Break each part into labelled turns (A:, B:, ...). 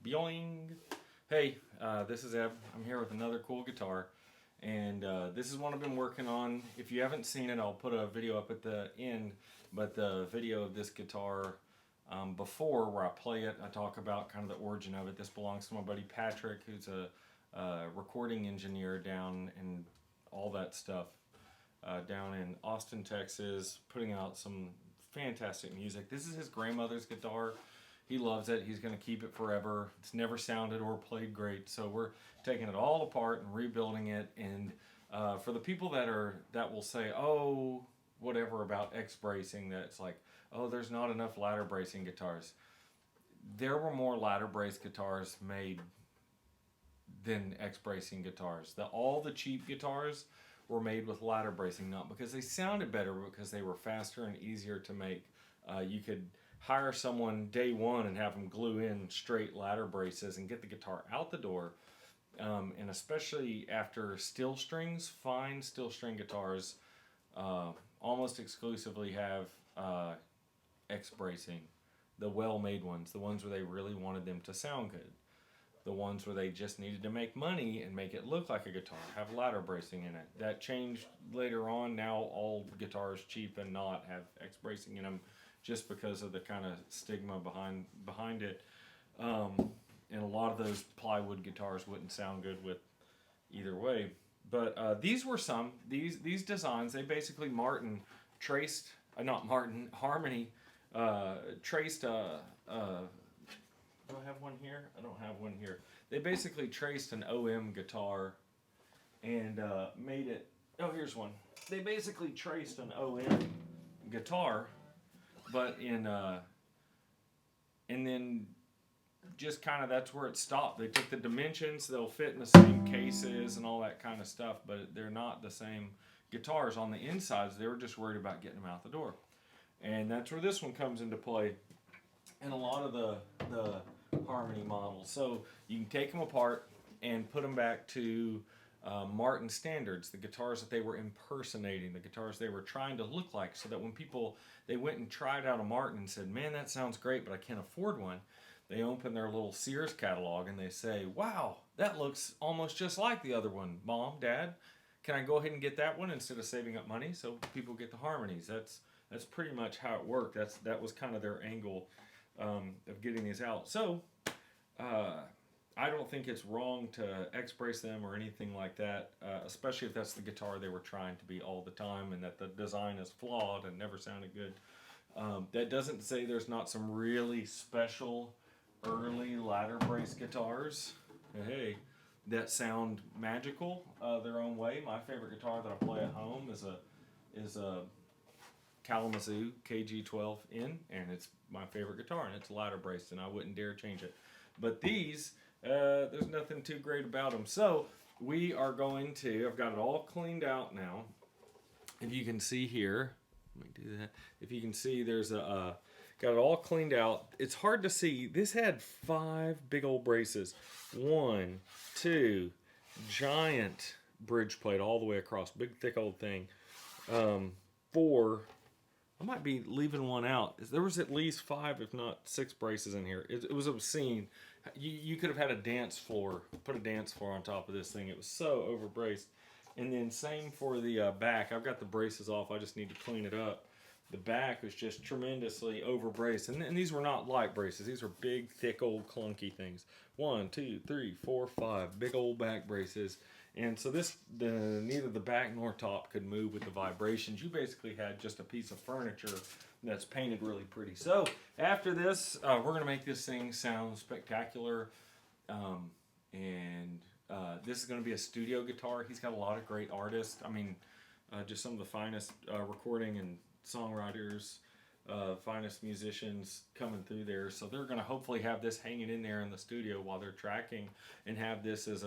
A: Boing! Hey, this is Eb. I'm here with another cool guitar. And this is one I've been working on. If you haven't seen it, I'll put a video up at the end. But the video of this guitar before, where I play it, I talk about kind of the origin of it. This belongs to my buddy Patrick, who's a recording engineer down in all that stuff. Down in Austin, Texas, putting out some fantastic music. This is his grandmother's guitar. He loves it. He's going to keep it forever. It's never sounded or played great. So we're taking it all apart and rebuilding it. And for the people that will say, oh, whatever about X-bracing, that's like, oh, there's not enough ladder bracing guitars. There were more ladder brace guitars made than X-bracing guitars. All the cheap guitars were made with ladder bracing, not because they sounded better, but because they were faster and easier to make. You could hire someone day one and have them glue in straight ladder braces and get the guitar out the door. And especially after steel strings, fine steel string guitars almost exclusively have X-bracing. The well-made ones, the ones where they really wanted them to sound good. The ones where they just needed to make money and make it look like a guitar, have ladder bracing in it. That changed later on. Now all guitars, cheap and not, have X-bracing in them, just because of the kind of stigma behind it. And a lot of those plywood guitars wouldn't sound good with either way. But these were these designs, they basically Harmony traced do I have one here? I don't have one here. They basically traced an OM guitar and made it, oh, here's one. They basically traced an OM guitar, but and then just kind of that's where it stopped. They took the dimensions, they'll fit in the same cases and all that kind of stuff, but they're not the same guitars on the insides. They were just worried about getting them out the door. And that's where this one comes into play in a lot of the Harmony models. So you can take them apart and put them back to Martin standards, the guitars that they were impersonating, the guitars they were trying to look like, so that when they went and tried out a Martin and said, man, that sounds great, but I can't afford one, they open their little Sears catalog and they say, wow, that looks almost just like the other one. Mom, Dad, can I go ahead and get that one instead of saving up money so people get the Harmonies? That's pretty much how it worked. That was kind of their angle of getting these out. So I don't think it's wrong to X-brace them or anything like that, especially if that's the guitar they were trying to be all the time and that the design is flawed and never sounded good. That doesn't say there's not some really special early ladder brace guitars, that sound magical their own way. My favorite guitar that I play at home is a Kalamazoo KG12N, and it's my favorite guitar, and it's ladder braced, and I wouldn't dare change it. But these, there's nothing too great about them. So we are going to, I've got it all cleaned out now. If you can see here, let me do that. If you can see, there's got it all cleaned out. It's hard to see. This had 5 big old braces. 1, 2, giant bridge plate all the way across. Big, thick old thing. 4, I might be leaving one out. There was at least 5, if not 6 braces in here. It was obscene. You could have had a dance floor, put a dance floor on top of this thing. It was so overbraced. And then same for the back. I've got the braces off. I just need to clean it up. The back was just tremendously overbraced. And these were not light braces. These were big, thick, old, clunky things. 1, 2, 3, 4, 5. Big old back braces. And so neither the back nor top could move with the vibrations. You basically had just a piece of furniture that's painted really pretty. So after this, we're going to make this thing sound spectacular. This is going to be a studio guitar. He's got a lot of great artists. I mean, just some of the finest recording and songwriters, finest musicians coming through there. So they're going to hopefully have this hanging in there in the studio while they're tracking and have this as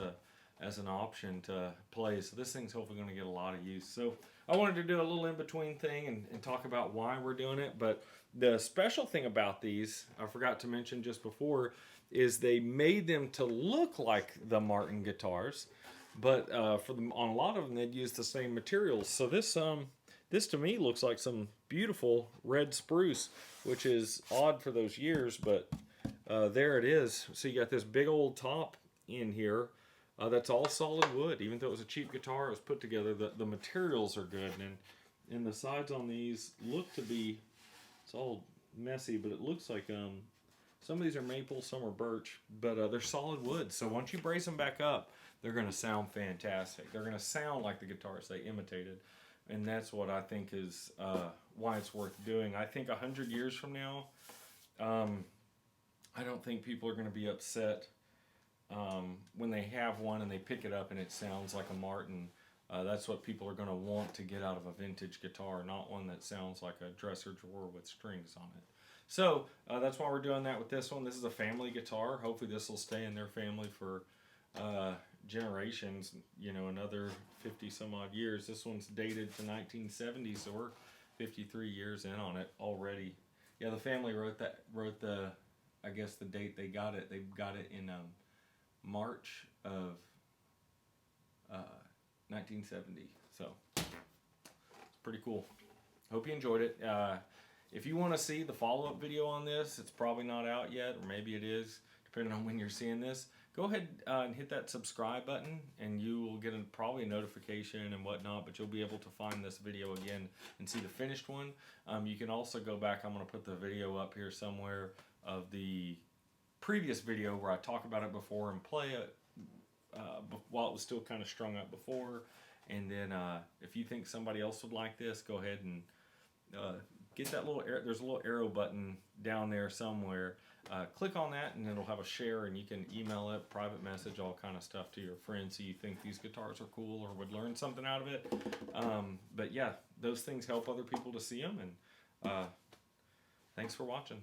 A: an option to play. So this thing's hopefully going to get a lot of use. So I wanted to do a little in-between thing and talk about why we're doing it. But the special thing about these, I forgot to mention just before, is they made them to look like the Martin guitars, but on a lot of them they'd use the same materials. So this to me looks like some beautiful red spruce, which is odd for those years, but there it is. So you got this big old top in here. That's all solid wood. Even though it was a cheap guitar, it was put together. The materials are good, and the sides on these look to be, it's all messy, but it looks like some of these are maple, some are birch, but they're solid wood. So once you brace them back up, they're going to sound fantastic. They're going to sound like the guitars they imitated, and that's what I think is why it's worth doing. I think 100 years from now, I don't think people are going to be upset when they have one and they pick it up and it sounds like a Martin. That's what people are going to want to get out of a vintage guitar, not one that sounds like a dresser drawer with strings on it. So that's why we're doing that with this one. This is a family guitar. Hopefully this will stay in their family for generations, you know, another 50 some odd years. This one's dated to 1970, so we're 53 years in on it already. Yeah, the family wrote the, I guess the date they got it. They got it in March of 1970. So it's pretty cool. Hope you enjoyed it. If you want to see the follow-up video on this, it's probably not out yet, or maybe it is, depending on when you're seeing this. Go ahead and hit that subscribe button, and you will get probably a notification and whatnot, but you'll be able to find this video again and see the finished one. You can also go back. I'm going to put the video up here somewhere of the previous video where I talk about it before and play it while it was still kind of strung up before. And then if you think somebody else would like this, go ahead and get that little there's a little arrow button down there somewhere. Click on that and it'll have a share, and you can email it, private message, all kind of stuff to your friends who you think these guitars are cool or would learn something out of it. But yeah, those things help other people to see them, and thanks for watching.